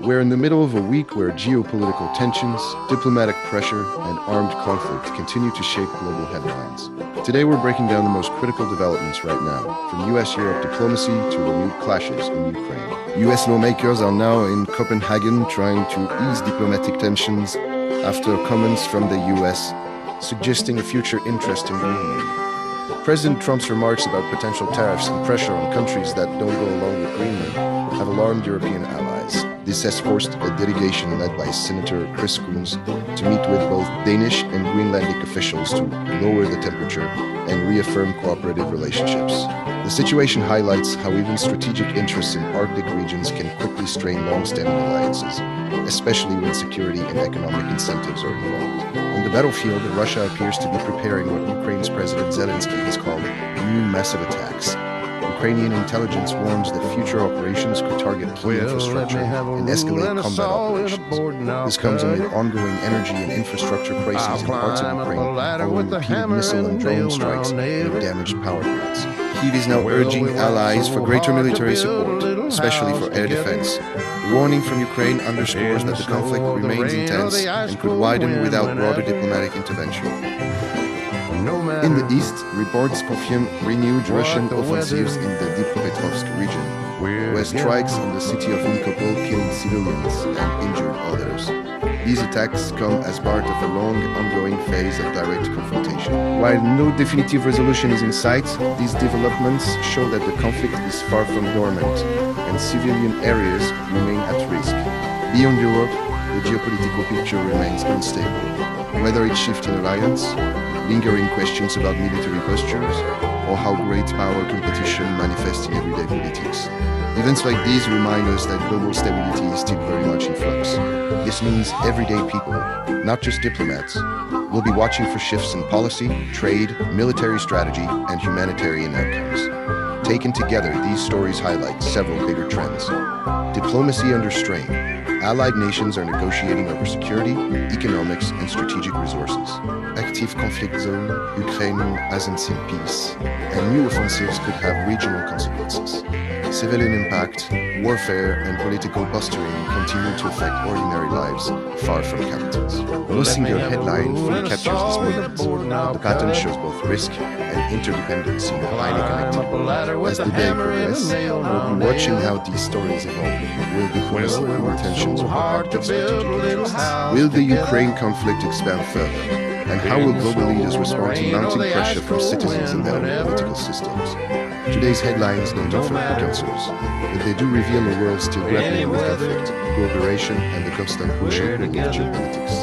We're in the middle of a week where geopolitical tensions, diplomatic pressure, and armed conflict continue to shape global headlines. Today we're breaking down the most critical developments right now, from US-Europe diplomacy to renewed clashes in Ukraine. US lawmakers are now in Copenhagen trying to ease diplomatic tensions after comments from the US suggesting a future interest in Greenland. President Trump's remarks about potential tariffs and pressure on countries that don't go along with Greenland have alarmed European allies. This has forced a delegation led by Senator Chris Coons to meet with both Danish and Greenlandic officials to lower the temperature and reaffirm cooperative relationships. The situation highlights how even strategic interests in Arctic regions can quickly strain long-standing alliances, especially when security and economic incentives are involved. On the battlefield, Russia appears to be preparing what Ukraine's President Zelensky has called new massive attacks. Ukrainian intelligence warns that future operations could target key infrastructure and escalate combat operations. This comes amid ongoing energy and infrastructure crises in parts of Ukraine following repeated missile and drone strikes and damaged power grids. Kyiv is now urging allies for greater military support, especially for air defense. The warning from Ukraine underscores that the conflict remains intense and could widen without broader diplomatic intervention. In the east, reports confirm renewed Russian offensives in the Dnipropetrovsk region, where strikes in the city of Nikopol killed civilians and injured others. These attacks come as part of a long, ongoing phase of direct confrontation. While no definitive resolution is in sight, these developments show that the conflict is far from dormant, and civilian areas remain at risk. Beyond Europe, the geopolitical picture remains unstable. Whether it's shifting alliance, lingering questions about military postures, or how great power competition manifests in everyday politics. Events like these remind us that global stability is still very much in flux. This means everyday people, not just diplomats, will be watching for shifts in policy, trade, military strategy, and humanitarian outcomes. Taken together, these stories highlight several bigger trends. Diplomacy under strain. Allied nations are negotiating over security, economics, and strategic resources. Active conflict zone, Ukraine hasn't seen peace, and new offensives could have regional consequences. Civilian impact, warfare, and political posturing continue to affect ordinary lives far from capitals. No single headline fully captures this moment, but the pattern shows both risk and interdependence in highly connected. As the day progresses, we'll be watching how these stories evolve. Will diplomacy cool tensions over Arctic strategic interests? Will the Ukraine conflict expand further? And how will global leaders respond to mounting pressure from citizens in their own political systems? Today's headlines don't offer quick answers, but they do reveal a world still grappling with conflict, cooperation, and the constant push of geopolitics.